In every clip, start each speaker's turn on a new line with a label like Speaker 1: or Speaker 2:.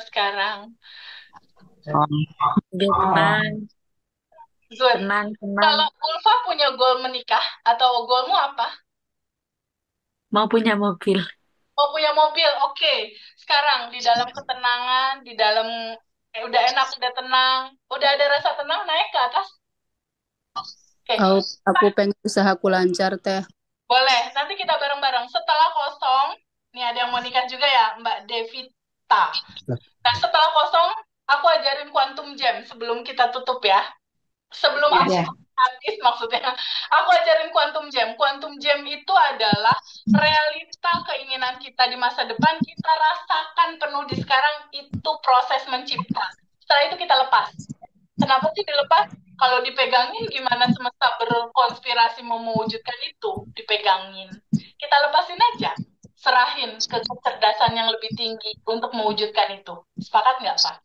Speaker 1: sekarang.
Speaker 2: Oke, teman,
Speaker 1: Good.
Speaker 2: tenang, tenang.
Speaker 1: Kalau Ulfa punya goal menikah atau goalmu apa?
Speaker 2: Mau punya mobil.
Speaker 1: Mau punya mobil, oke. Sekarang di dalam ketenangan, di dalam udah enak, udah tenang, udah ada rasa tenang naik ke atas. Oke,
Speaker 3: Aku pengen usahaku lancar, Teh.
Speaker 1: boleh. Nanti kita bareng-bareng. Setelah kosong, nih ada yang mau nikah juga ya, Mbak Devita. Nah, setelah kosong, aku ajarin Quantum Jam sebelum kita tutup ya. Sebelum aku
Speaker 3: Ya.
Speaker 1: habis maksudnya, aku ajarin Quantum Jam. Quantum Jam itu adalah realita keinginan kita di masa depan, kita rasakan penuh di sekarang, itu proses mencipta. Setelah itu kita lepas. Kenapa sih dilepas? Kalau dipegangin gimana semesta berkonspirasi mau mewujudkan itu? Dipegangin. Kita lepasin aja. Serahin ke kecerdasan yang lebih tinggi untuk mewujudkan itu. Sepakat nggak, Pak?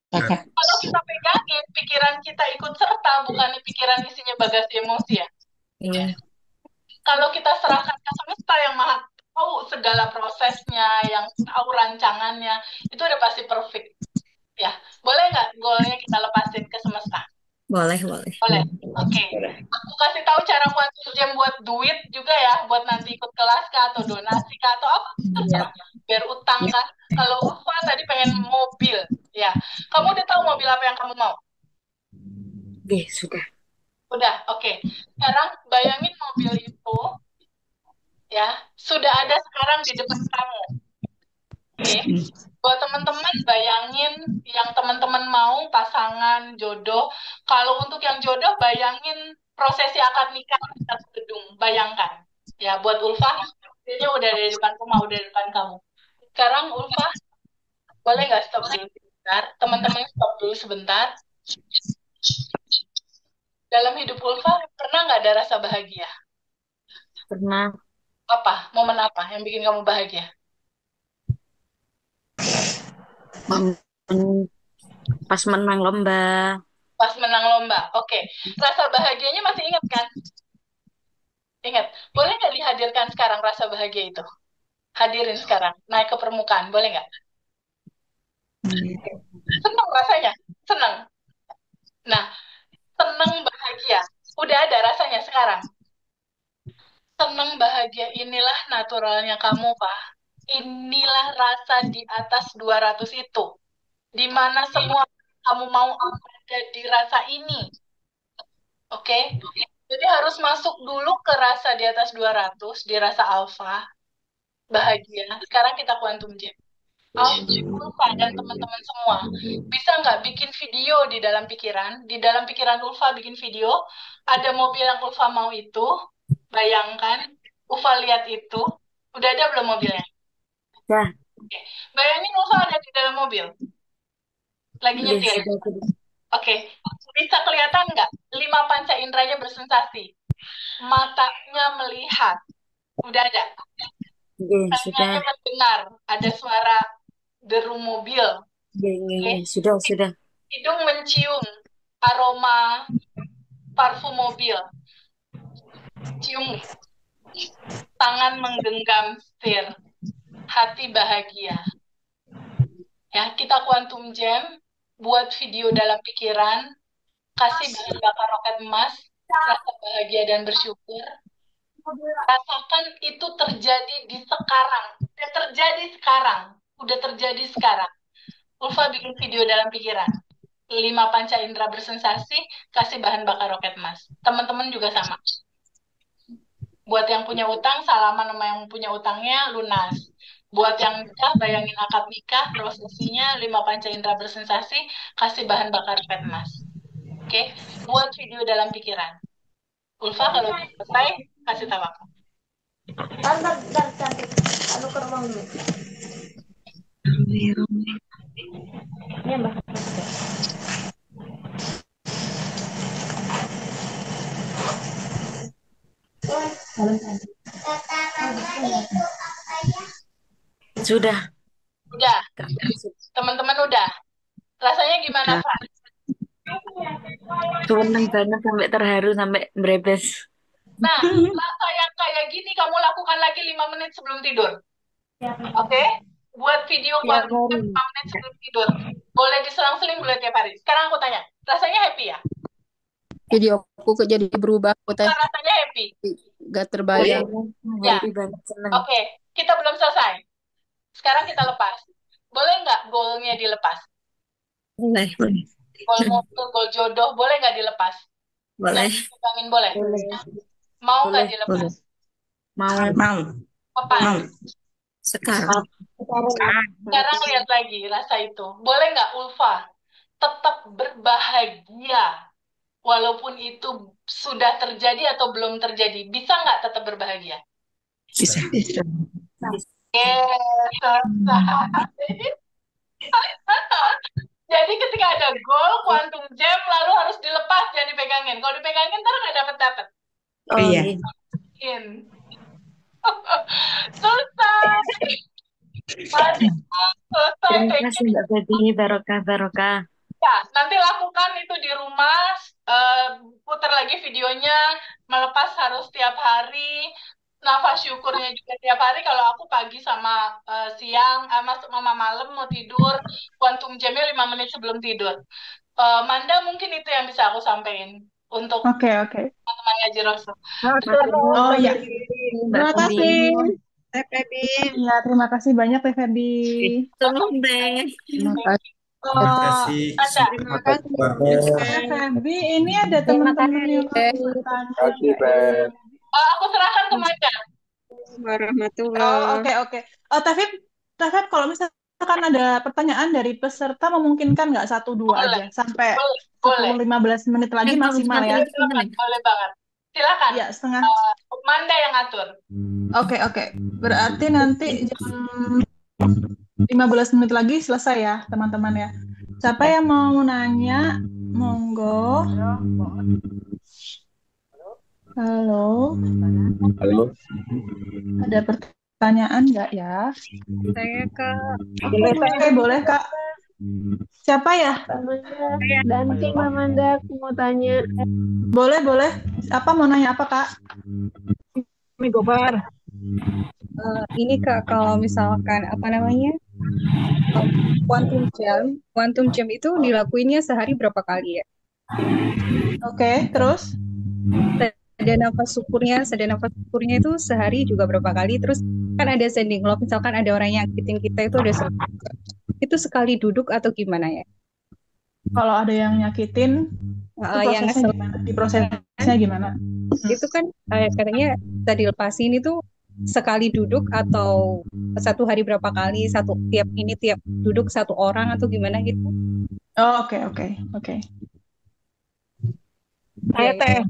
Speaker 3: Pakai.
Speaker 1: Kalau kita pegangin, pikiran kita ikut serta, bukannya pikiran isinya bagasi emosi ya.
Speaker 2: Iya.
Speaker 1: Kalau kita serahkan ke semesta yang maha tahu segala prosesnya, yang tahu rancangannya, itu udah pasti perfect. Ya, boleh nggak goalnya kita lepasin ke semesta?
Speaker 2: Boleh, boleh.
Speaker 1: Boleh. Oke. Aku kasih tahu cara buat jam buat duit juga ya, buat nanti ikut kelas kah atau donasi kah atau apa terserah.
Speaker 2: Siap.
Speaker 1: Biar utang kah. Kalau Ulfa tadi pengen mobil, ya. Kamu udah tahu mobil apa yang kamu mau?
Speaker 2: Oke, sudah.
Speaker 1: Udah, oke. Sekarang bayangin mobil itu ya sudah ada sekarang di depan kamu. Oke. Buat teman-teman bayangin yang teman-teman mau pasangan jodoh. Kalau untuk yang jodoh bayangin prosesi akad nikah di satu gedung. Bayangkan. Ya, buat Ulfa ini udah di depan rumah, udah di depan kamu. Sekarang Ulfa boleh nggak stop dulu sebentar? Teman-teman stop dulu sebentar. Dalam hidup Ulfa pernah nggak ada rasa bahagia?
Speaker 2: Pernah
Speaker 1: Apa? Momen apa yang bikin kamu bahagia?
Speaker 2: mem- pas menang lomba.
Speaker 1: Pas menang lomba. Oke. Rasa bahagianya masih ingat kan? Ingat. Boleh nggak dihadirkan sekarang rasa bahagia itu? Hadirin sekarang. Naik ke permukaan. Boleh nggak? Senang rasanya. Senang. Nah, senang bahagia. Udah ada rasanya sekarang. Senang bahagia inilah naturalnya kamu, Pak. Inilah rasa di atas 200 itu. Di mana semua kamu mau ada di rasa ini. Oke? Jadi harus masuk dulu ke rasa di atas 200, di rasa alfa, bahagia. Sekarang kita quantum jam. Ulfa dan teman-teman semua, bisa nggak bikin video di dalam pikiran? Di dalam pikiran Ulfa bikin video, ada mobil yang Ulfa mau itu, bayangkan, Ulfa lihat itu, udah ada belum mobilnya?
Speaker 2: Ya,
Speaker 1: Oke. Bayangin Ulfa ada di dalam mobil, lagi
Speaker 2: oke,
Speaker 1: nyetir.
Speaker 2: sudah, sudah.
Speaker 1: Oke, bisa kelihatan nggak? Lima panca inderanya bersensasi. Matanya melihat, udah ada.
Speaker 2: Oke, sudah.
Speaker 1: Telinganya mendengar, ada suara deru mobil.
Speaker 2: Oke, oke,
Speaker 1: Oke,
Speaker 2: oke. Sudah, sudah.
Speaker 1: hidung mencium aroma parfum mobil, cium nih. Tangan menggenggam setir, hati bahagia. Ya, kita quantum jam, buat video dalam pikiran, kasih bahan bakar roket emas, rasa bahagia dan bersyukur. Rasakan itu terjadi di sekarang. Udah terjadi sekarang. Udah terjadi sekarang. Ulfa bikin video dalam pikiran. Lima panca indera bersensasi, kasih bahan bakar roket emas. Teman-teman juga sama. Buat yang punya utang, salaman sama yang punya utangnya lunas. Buat yang nikah, bayangin akad nikah, prosesinya, lima panca indera bersensasi, kasih bahan bakar roket emas. Oke, buat video dalam pikiran. Ulfa kalau udah selesai, kasih tahu aku.
Speaker 3: Bentar, bentar, cantik. Anu ke ruang dulu. Ini Mbak. Dalam cantik.
Speaker 2: Sudah.
Speaker 1: Udah,
Speaker 2: Kak,
Speaker 1: teman-teman udah. Rasanya gimana,
Speaker 2: sudah.
Speaker 1: Pak?
Speaker 2: Seneng banget sampai terharu sampai merebes.
Speaker 1: Nah, rasa yang kayak gini kamu lakukan lagi 5 menit sebelum tidur. Oke? buat video
Speaker 2: Tiap
Speaker 1: quantum
Speaker 2: hari.
Speaker 1: 5 menit sebelum tidur. Boleh diselang-seling, boleh tiap hari. Sekarang aku tanya, rasanya happy ya?
Speaker 4: Jadi aku kok jadi berubah aku teh
Speaker 1: Bukan rasanya happy.
Speaker 4: gak terbayang.
Speaker 1: Ya,
Speaker 2: Happy banget, seneng.
Speaker 1: oke. Kita belum selesai. Sekarang kita lepas. Boleh nggak goalnya dilepas?
Speaker 2: Boleh.
Speaker 1: Goal motor, goal jodoh, boleh nggak dilepas?
Speaker 2: Boleh.
Speaker 1: Yang dipegangin boleh?
Speaker 2: Boleh.
Speaker 1: Mau nggak
Speaker 2: Boleh.
Speaker 1: dilepas?
Speaker 2: Mau.
Speaker 5: Mau.
Speaker 1: Kapan?
Speaker 2: Sekarang.
Speaker 1: Sekarang lihat lagi rasa itu. Boleh nggak Ulfa tetap berbahagia walaupun itu sudah terjadi atau belum terjadi? Bisa nggak tetap berbahagia?
Speaker 5: Bisa.
Speaker 1: Yes, selesai. Jadi ketika ada goal, quantum jam lalu harus dilepas, jangan dipegangin. Kalau dipegangin ntar nggak dapet-dapet.
Speaker 2: Oh,
Speaker 5: Iya.
Speaker 1: In. Selesai. Selesai.
Speaker 2: Terima kasih Mbak Feby, barokah.
Speaker 1: Ya, nanti lakukan itu di rumah, putar lagi videonya, melepas harus tiap hari, nafas syukurnya juga tiap hari. Kalau aku pagi sama siang, masuk mama malam mau tidur, quantum jamnya 5 menit sebelum tidur. Manda mungkin itu yang bisa aku sampaikan untuk
Speaker 6: Oke.
Speaker 1: teman-teman ngaji Rasul.
Speaker 6: Oh ya,
Speaker 2: Mbak
Speaker 6: terima
Speaker 2: Feby.
Speaker 6: kasih.
Speaker 5: Teh Feby.
Speaker 6: Ya, terima kasih banyak Teh Feby.
Speaker 2: Tolong deh.
Speaker 4: Terima kasih.
Speaker 5: Terima kasih.
Speaker 1: Ada.
Speaker 5: Terima kasih.
Speaker 6: Teh Feby, ini ada teman-teman yang mau bertanya.
Speaker 1: Aku serahkan ke Manda.
Speaker 5: Warahmatullahi.
Speaker 6: Oke. Oh, Teh Feb, kalau misalkan ada pertanyaan dari peserta, memungkinkan nggak 1-2 aja sampai
Speaker 1: Boleh.
Speaker 6: 10-15 menit lagi maksimal ya?
Speaker 1: Boleh banget. Silakan.
Speaker 6: Ya, setengah.
Speaker 1: Manda yang atur.
Speaker 6: Oke. Berarti nanti jam 15 menit lagi selesai ya, teman-teman ya. Siapa yang mau nanya? Monggo. Halo. Ada pertanyaan nggak ya?
Speaker 4: Saya Kak.
Speaker 6: Oke, boleh Kak. Siapa ya?
Speaker 7: Danti Mamanda, aku mau tanya.
Speaker 6: Boleh. Apa mau nanya apa Kak?
Speaker 7: Gopar.
Speaker 4: Ini Kak, kalau misalkan quantum jam itu dilakuinnya sehari berapa kali ya?
Speaker 6: Oke, terus?
Speaker 4: Sedang nafas syukurnya itu sehari juga berapa kali? Terus kan ada sending love, misalkan ada orang yang nyakitin kita itu ada itu sekali duduk atau gimana ya?
Speaker 6: Kalau ada yang nyakitin,
Speaker 4: yang
Speaker 6: prosesnya gimana?
Speaker 4: Itu kan katanya bisa dilepasin itu sekali duduk atau satu hari berapa kali, tiap duduk satu orang atau gimana gitu?
Speaker 6: Oh, oke.
Speaker 4: Ayo Teh.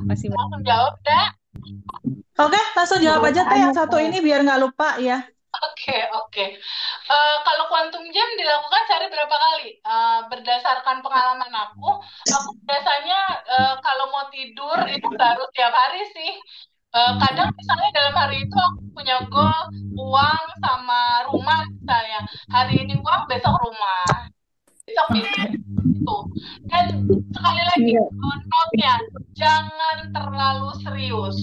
Speaker 1: Masih langsung jawab, dah.
Speaker 6: Oke, langsung jawab aja Teh yang satu ini biar nggak lupa ya.
Speaker 1: Oke. Kalau quantum jam dilakukan sehari berapa kali? Berdasarkan pengalaman aku biasanya kalau mau tidur itu baru tiap hari sih. Kadang misalnya dalam hari itu aku punya goal uang sama rumah misalnya. Hari ini uang, besok rumah. Besok bisnis itu. Dan sekali lagi, note-nya jangan terlalu serius.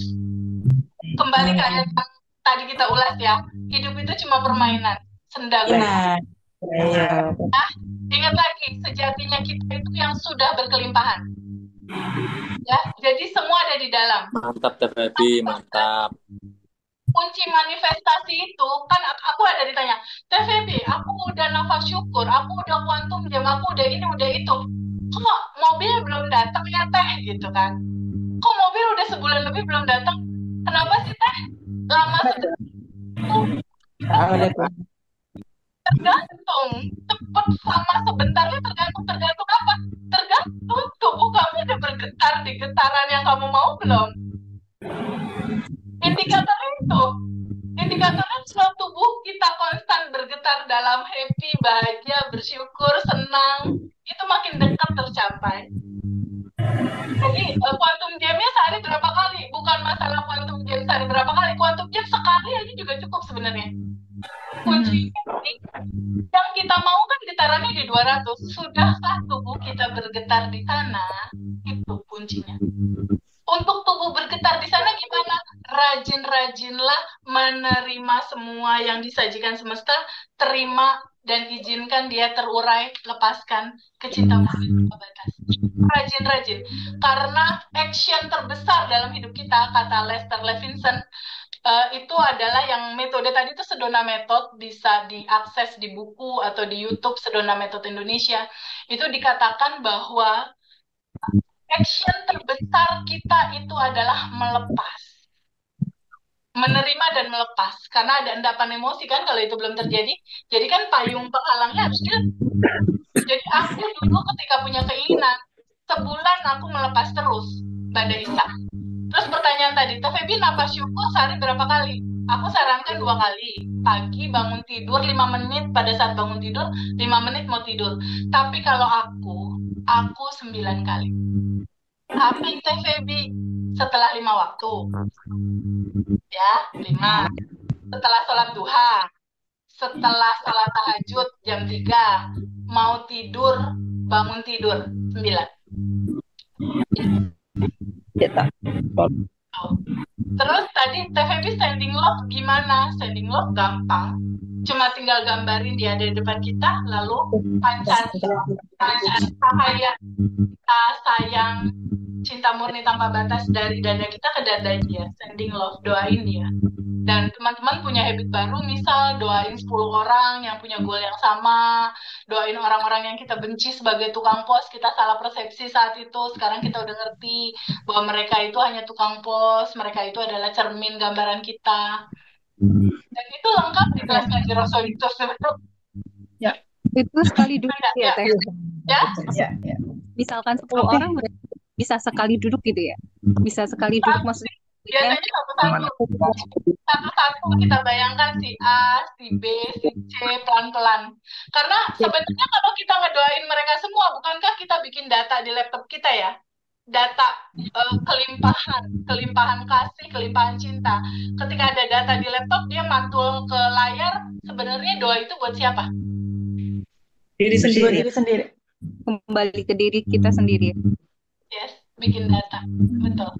Speaker 1: Kembali ke ayat yang tadi kita ulas ya, hidup itu cuma permainan, senda gurau. Ingat lagi, sejatinya kita itu yang sudah berkelimpahan. Ya, jadi semua ada di dalam.
Speaker 8: Mantap Teh Feby, mantap.
Speaker 1: Kunci manifestasi itu kan aku ada ditanya, Teh Feby, aku udah nafas syukur, aku udah quantum jam, aku udah ini, udah itu. Kok mobil belum datang ya Teh, gitu kan? Kok mobil udah sebulan lebih belum datang? Kenapa sih Teh? Lama tergantung cepat sama sebentarnya tergantung apa? Tergantung tubuh kamu udah bergetar di getaran yang kamu mau belum? Indikatornya kalau tubuh kita konstan bergetar dalam happy, bahagia, bersyukur, senang, itu makin dekat tercapai. Jadi quantum jamnya sehari berapa kali? Bukan masalah quantum jam sehari berapa kali, quantum jam sekali aja juga cukup sebenarnya. Kunci yang kita mau kan getarannya di 200. Sudahkah tubuh kita bergetar di sana? Itu kuncinya. Untuk tubuh bergetar di sana gimana? rajin-rajinlah menerima semua yang disajikan semesta, terima dan izinkan dia terurai, lepaskan kecintaan tanpa batas. Rajin-rajin. Karena action terbesar dalam hidup kita, kata Lester Levinson, itu adalah yang metode tadi itu Sedona Method, bisa diakses di buku atau di YouTube Sedona Method Indonesia. Itu dikatakan bahwa action terbesar kita itu adalah melepas. Menerima dan melepas. Karena ada endapan emosi kan kalau itu belum terjadi. Jadi kan payung penghalangnya harus jadi aku dulu ketika punya keinginan, sebulan aku melepas terus, Mbak Daisa. Terus pertanyaan tadi, Teh Febi napas syukur sehari berapa kali? Aku sarankan 2 kali. Pagi bangun tidur 5 menit, pada saat bangun tidur 5 menit mau tidur. Tapi kalau aku 9 kali. Tapi Teh Febi setelah 5 waktu. Ya, 5. Setelah sholat duha. Setelah sholat tahajud jam 3. Mau tidur, bangun tidur 9.
Speaker 4: Gitu.
Speaker 1: Terus tadi TVB standing love gimana? Standing love gampang. Cuma tinggal gambarin dia ada di depan kita, lalu pancar cahaya kita sayang, cinta murni tanpa batas dari dada kita ke dada dia. Standing love, doain dia. Dan teman-teman punya habit baru, misal doain 10 orang yang punya goal yang sama, doain orang-orang yang kita benci sebagai tukang pos, kita salah persepsi saat itu, sekarang kita udah ngerti bahwa mereka itu hanya tukang pos, mereka itu adalah cermin gambaran kita. Dan itu lengkap di kelas ngaji Rasul itu sebetulnya.
Speaker 4: Ya, itu sekali duduk ya, Teh.
Speaker 6: Ya.
Speaker 4: Misalkan 10 orang bisa sekali duduk gitu ya. Bisa sekali duduk maksudnya.
Speaker 1: Biasanya satu-satu kita bayangkan si A, si B, si C pelan-pelan. Karena sebenarnya kalau kita ngedoain mereka semua, bukankah kita bikin data di laptop kita ya? Data kelimpahan kasih, kelimpahan cinta. Ketika ada data di laptop, dia mantul ke layar. Sebenarnya doa itu buat siapa?
Speaker 6: Diri sendiri.
Speaker 4: Kembali ke diri kita sendiri.
Speaker 1: Yes, bikin data. Betul.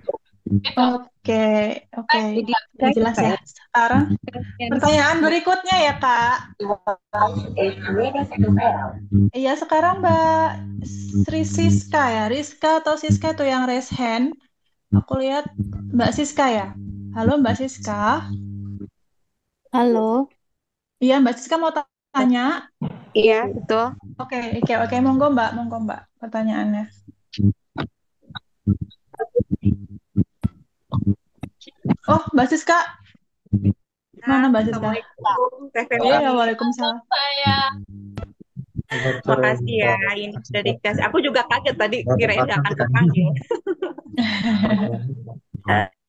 Speaker 1: Gitu.
Speaker 6: Oke.
Speaker 4: Jadi
Speaker 6: Jelas ya. Sekarang pertanyaan berikutnya ya, Kak. Iya, sekarang Mbak Sri Siska ya. Rizka atau Siska tuh yang raise hand. Aku lihat Mbak Siska ya. Halo Mbak Siska.
Speaker 7: Halo.
Speaker 6: Iya, Mbak Siska mau tanya.
Speaker 7: Iya, betul.
Speaker 6: Oke, monggo Mbak, pertanyaannya. Oh, Mbak Siska. Mana Mbak Siska? Iya, waalaikumsalam.
Speaker 9: Makasih ya, ini sudah dikasih. Aku juga kaget tadi, kirain nggak akan kepanggil.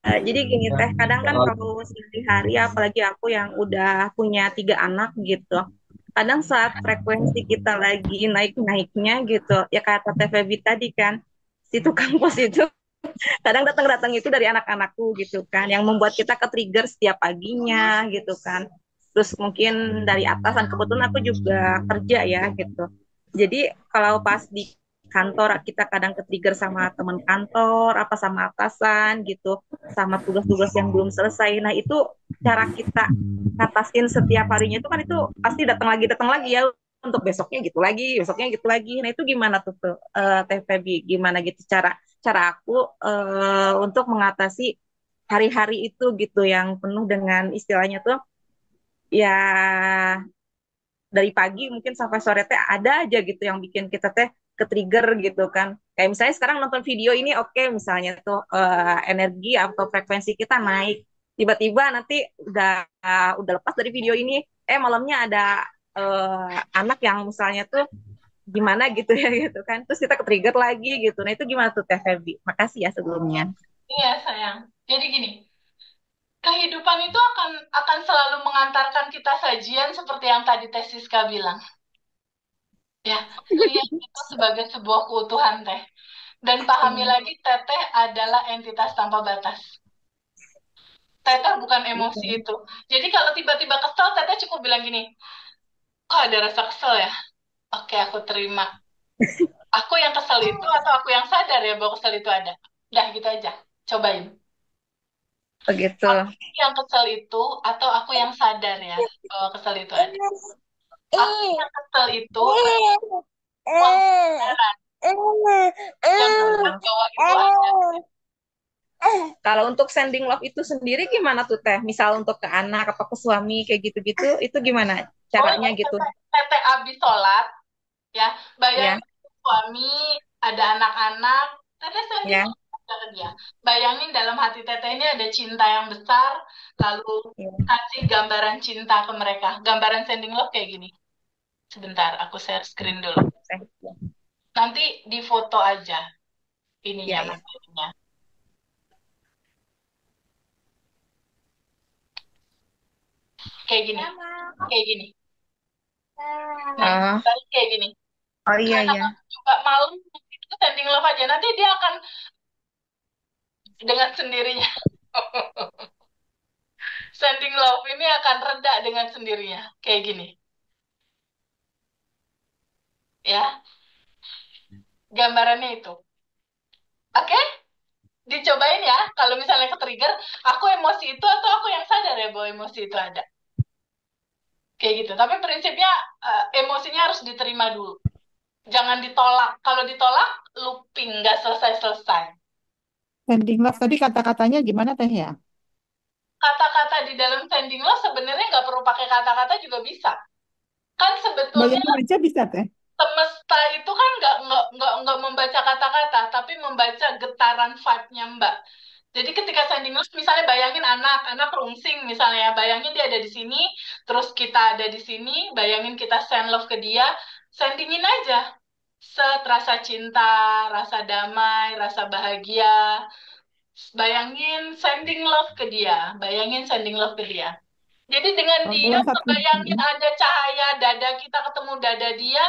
Speaker 9: Jadi gini Teh, kadang kan kalau sehari-hari, apalagi aku yang udah punya 3 anak gitu, kadang saat frekuensi kita lagi naik-naiknya gitu, ya kata Teh Febi tadi kan, si tukang pos itu kadang datang itu dari anak-anakku gitu kan, yang membuat kita ke-trigger setiap paginya gitu kan. Terus mungkin dari atasan, kebetulan aku juga kerja ya gitu. Jadi kalau pas di kantor kita kadang ke-trigger sama teman kantor, apa sama atasan gitu, sama tugas-tugas yang belum selesai. Nah itu cara kita ngatasin setiap harinya itu kan itu pasti datang lagi ya, untuk besoknya gitu lagi. Nah itu gimana tuh Teh Febi, gimana gitu cara aku untuk mengatasi hari-hari itu gitu yang penuh dengan istilahnya tuh ya dari pagi mungkin sampai sore teh ada aja gitu yang bikin kita teh ke-trigger gitu kan. Kayak misalnya sekarang nonton video ini oke, misalnya tuh energi atau frekuensi kita naik. Tiba-tiba nanti udah lepas dari video ini, malamnya ada anak yang misalnya tuh gimana gitu ya gitu kan. Terus kita ke-trigger lagi gitu. Nah itu gimana tuh Teh Febi? Makasih ya sebelumnya.
Speaker 1: Iya sayang. Jadi gini, kehidupan itu akan selalu mengantarkan kita sajian seperti yang tadi Teh Siska bilang. Ya, lihat itu sebagai sebuah keutuhan Teh. Dan pahami lagi Teteh adalah entitas tanpa batas. Teteh bukan emosi itu. Jadi kalau tiba-tiba kesel, Teteh cukup bilang gini, kok ada rasa kesel ya? Oke, aku terima. Aku yang kesel itu atau aku yang sadar ya bahwa kesel itu ada? Udah gitu aja. Cobain.
Speaker 9: begitu.
Speaker 1: Aku yang kesel itu atau aku yang sadar ya bahwa kesel itu ada. Aku yang kesel itu uang pembayaran yang bilang bahwa itu ada.
Speaker 9: Kalau untuk sending love itu sendiri gimana tuh Teh? Misal untuk ke anak atau ke suami kayak gitu-gitu, itu gimana
Speaker 1: Oh
Speaker 9: caranya
Speaker 1: ya,
Speaker 9: gitu?
Speaker 1: teteh abis sholat ya,
Speaker 9: Ya,
Speaker 1: bayangin suami ada anak-anak, teteh sending
Speaker 9: ya,
Speaker 1: love aja ke dia. Bayangin dalam hati teteh ini ada cinta yang besar, lalu
Speaker 9: ya.
Speaker 1: kasih gambaran cinta ke mereka. Gambaran sending love kayak gini. Sebentar, aku share screen dulu.
Speaker 9: Teh.
Speaker 1: Nanti di foto aja ininya
Speaker 9: Ya, ya.
Speaker 1: materinya. Kayak gini, kayak gini. Nih,
Speaker 9: Oh,
Speaker 1: balik kayak gini.
Speaker 9: oh iya
Speaker 1: Karena
Speaker 9: iya.
Speaker 1: aku juga malam itu sending love aja. Nanti dia akan dengan sendirinya. Sending love ini akan reda dengan sendirinya. Kayak gini. Ya, gambarannya itu. Oke? Dicobain ya. Kalau misalnya ke-trigger, aku emosi itu atau aku yang sadar ya bahwa emosi itu ada. Kayak gitu. Tapi prinsipnya emosinya harus diterima dulu. Jangan ditolak. Kalau ditolak, looping. Nggak selesai-selesai.
Speaker 5: Sending love tadi kata-katanya gimana teh ya?
Speaker 1: Kata-kata di dalam sending love sebenarnya nggak perlu pakai kata-kata juga bisa. Kan sebetulnya
Speaker 5: Bayangin aja bisa teh.
Speaker 1: semesta itu kan nggak membaca kata-kata, tapi membaca getaran vibe-nya Mbak. Jadi ketika sending love, misalnya bayangin anak rungsing misalnya, bayangin dia ada di sini, terus kita ada di sini, bayangin kita send love ke dia, sendingin aja. Rasa cinta, rasa damai, rasa bahagia. Bayangin sending love ke dia, bayangin sending love ke dia. Jadi dengan
Speaker 5: Oh,
Speaker 1: dia
Speaker 5: dalam satu.
Speaker 1: bayangin ada cahaya dada kita ketemu dada dia,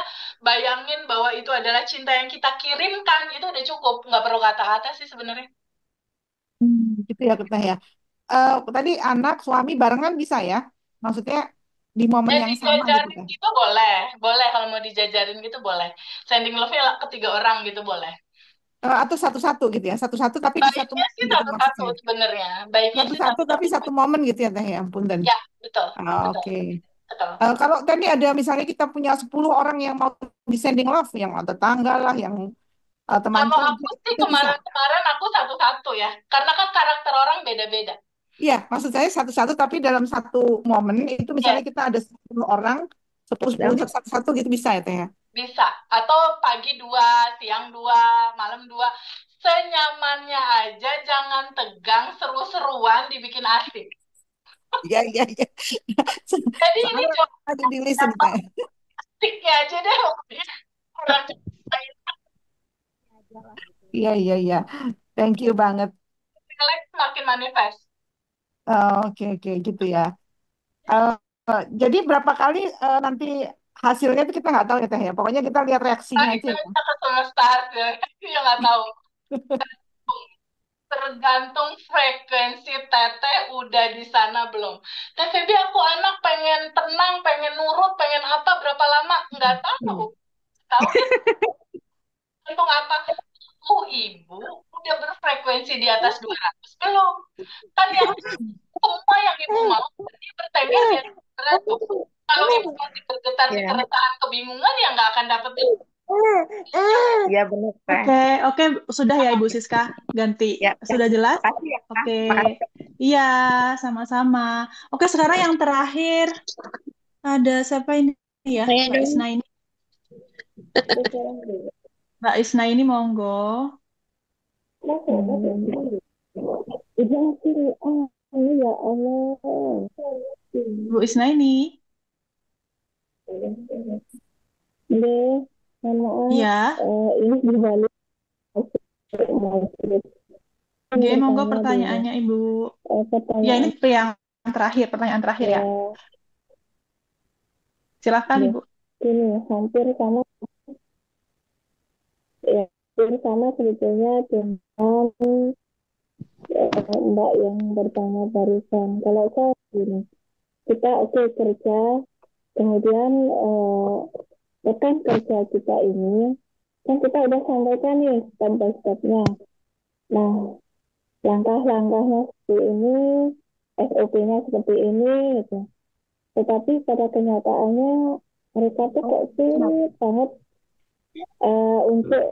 Speaker 1: bayangin bahwa itu adalah cinta yang kita kirimkan, itu udah cukup, nggak perlu kata-kata sih sebenarnya.
Speaker 5: Gitu ya teh ya. Tadi anak suami barengan bisa ya? Maksudnya di momen
Speaker 1: Ya
Speaker 5: yang sama gitu
Speaker 1: dijajarin
Speaker 5: teh.
Speaker 1: gitu boleh, boleh kalau mau dijajarin gitu boleh. Sending love-nya ketiga orang gitu boleh.
Speaker 5: Atau satu-satu gitu ya, satu-satu tapi di satu
Speaker 1: Baiknya
Speaker 5: momen
Speaker 1: sih
Speaker 5: gitu maksud
Speaker 1: satu-satu
Speaker 5: saya.
Speaker 1: sebenarnya, baiknya sih
Speaker 5: Satu-satu tapi
Speaker 1: satu-satu.
Speaker 5: satu momen gitu ya teh ya, ampun dan.
Speaker 1: Ya, betul, betul,
Speaker 5: Oke.
Speaker 1: betul.
Speaker 5: Kalau tadi ada misalnya kita punya 10 orang yang mau di sending love, yang tetangga lah, yang teman
Speaker 1: Kalau
Speaker 5: kerja,
Speaker 1: aku sih
Speaker 5: itu bisa.
Speaker 1: kemarin-kemarin aku satu-satu ya, karena kan karakter orang beda-beda.
Speaker 5: Iya, maksud saya satu-satu tapi dalam satu momen itu misalnya
Speaker 1: Yes,
Speaker 5: kita ada 10 orang, 10-10-nya satu-satu gitu bisa ya teh ya.
Speaker 1: bisa. Atau pagi dua, siang dua, malam dua. Senyamannya aja, jangan tegang, seru-seruan, dibikin asik.
Speaker 5: Iya, iya, iya.
Speaker 1: Jadi ini
Speaker 5: Soalnya
Speaker 1: coba
Speaker 5: ada di list ini teh.
Speaker 1: asiknya aja deh. Pokoknya. Kurang
Speaker 5: Iya, iya, iya. Thank you banget.
Speaker 1: jelek semakin manifest.
Speaker 5: Oke, oke, gitu ya. Eh, jadi berapa kali nanti hasilnya itu kita nggak tahu ya teh ya. Pokoknya kita lihat
Speaker 1: Nah,
Speaker 5: reaksinya aja
Speaker 1: itu
Speaker 5: ya.
Speaker 1: bisa ke semesta hasil. Ya nggak tahu. Tergantung frekuensi teteh udah di sana belum. Teh Febi, aku anak pengen tenang, pengen nurut, pengen apa, berapa lama? Nggak tahu. Tahu gitu, tergantung apa. Ibu udah berfrekuensi di atas 200 belum? Kan yang semua yang ibu mau, dia bertengger di atas 200. Kalau ibu masih bergetar di
Speaker 9: Iya,
Speaker 1: keresahan kebingungan, ya nggak akan dapat itu.
Speaker 9: iya benar Teh.
Speaker 6: Oke, oke, sudah ya Ibu Siska, ganti.
Speaker 9: Ya, ya.
Speaker 6: Sudah jelas?
Speaker 9: Makasih ya, Kak.
Speaker 6: Oke,
Speaker 9: Makasih.
Speaker 6: iya, sama-sama. Oke, sekarang yang terakhir ada siapa ini ya? Mbak Isna ini. Mbak Isna ini monggo.
Speaker 7: Ya Allah.
Speaker 6: Bu Isna ini.
Speaker 7: Deh, mohon maaf.
Speaker 6: Iya.
Speaker 7: Ini dibalik
Speaker 6: Oke, monggo
Speaker 7: pertama
Speaker 6: pertanyaannya Ibu. Ya,
Speaker 7: pertanyaan
Speaker 6: ini yang terakhir, pertanyaan terakhir ya. Silakan Ibu.
Speaker 7: ini hampir sama ya, hampir sama sebetulnya dengan Mbak yang bertanya barusan. Kalau saya gini, kita oke kerja, kemudian rekan kerja kita ini kan kita udah sampaikan nih step by stepnya. Nah, langkah-langkahnya seperti ini, SOP-nya seperti ini, gitu. Tetapi pada kenyataannya mereka tuh kok sulit banget untuk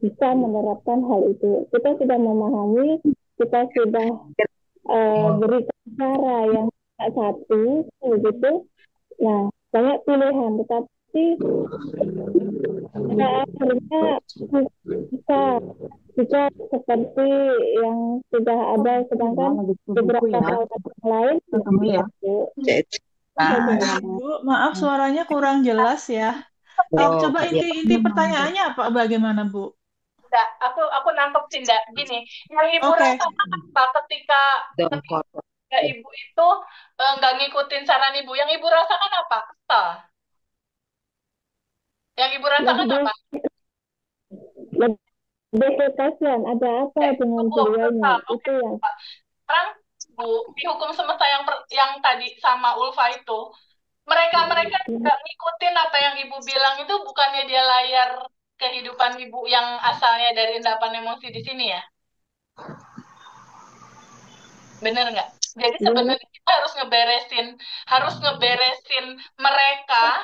Speaker 7: bisa menerapkan hal itu. Kita sudah memahami, kita sudah berikan cara yang satu, begitu. Nah, banyak pilihan, tetapi pada akhirnya bisa juga seperti yang sudah ada, sedangkan beberapa hal lain
Speaker 6: Bu, maaf suaranya kurang jelas ya. Coba inti pertanyaannya apa? Bagaimana, Bu?
Speaker 1: Nggak, aku nangkep sih, Ndak. Gini, yang ibu rasakan apa ketika ibu itu nggak ngikutin saran ibu? Yang ibu rasakan apa? Kesel. Yang ibu rasakan apa?
Speaker 7: Lebih kasihan, ada apa dengan beliaunya? Itu yang
Speaker 1: sekarang Bu, di hukum semesta yang tadi sama Ulfa itu, mereka nggak ngikutin apa yang ibu bilang itu, bukannya dia layar kehidupan ibu yang asalnya dari endapan emosi di sini ya? Bener nggak? Jadi sebenarnya kita harus ngeberesin mereka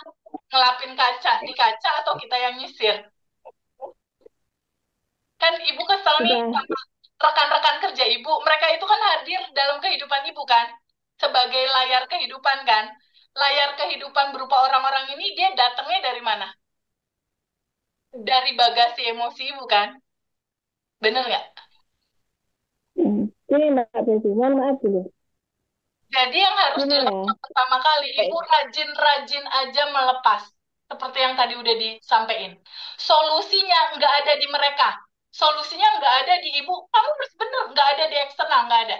Speaker 1: ngelapin kaca di kaca, atau kita yang nyisir. Kan ibu kesel nih sama rekan-rekan kerja ibu, mereka itu kan hadir dalam kehidupan ibu kan, sebagai layar kehidupan kan. Layar kehidupan berupa orang-orang ini, dia datangnya dari mana? Dari bagasi emosi ibu kan? Bener nggak?
Speaker 7: Ini Mbak Desi, mohon maaf dulu.
Speaker 1: Jadi yang harus dilakukan pertama kali, ibu rajin-rajin aja melepas. Seperti yang tadi udah disampaikan. Solusinya nggak ada di mereka. Solusinya nggak ada di ibu. Kamu harus bener, nggak ada di eksternal, nggak ada.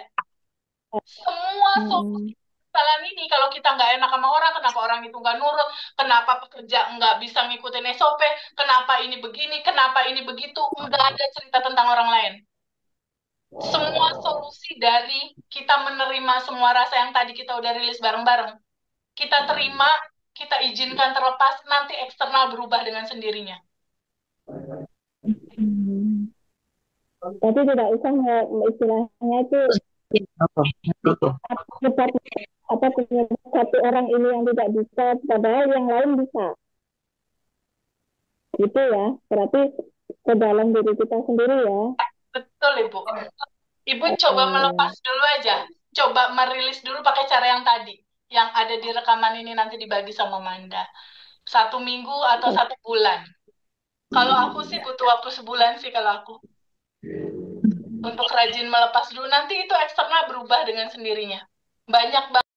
Speaker 1: Semua solusi kesalahan ini, kalau kita nggak enak sama orang, kenapa orang itu nggak nurut, kenapa pekerja nggak bisa ngikutin SOP, kenapa ini begini, kenapa ini begitu, nggak ada cerita tentang orang lain. Semua solusi dari kita menerima semua rasa yang tadi kita udah rilis bareng-bareng. Kita terima, kita izinkan terlepas, nanti eksternal berubah dengan sendirinya.
Speaker 7: Tapi tidak usah istilahnya itu apa satu orang ini yang tidak bisa, padahal yang lain bisa. Gitu ya, berarti ke dalam diri kita sendiri ya.
Speaker 1: Betul, Ibu. Ibu coba melepas dulu aja. Coba merilis dulu pakai cara yang tadi. Yang ada di rekaman ini nanti dibagi sama Manda. 1 minggu atau 1 bulan. Kalau aku sih butuh waktu sebulan sih kalau aku. Untuk rajin melepas dulu. Nanti itu eksternal berubah dengan sendirinya. Banyak banget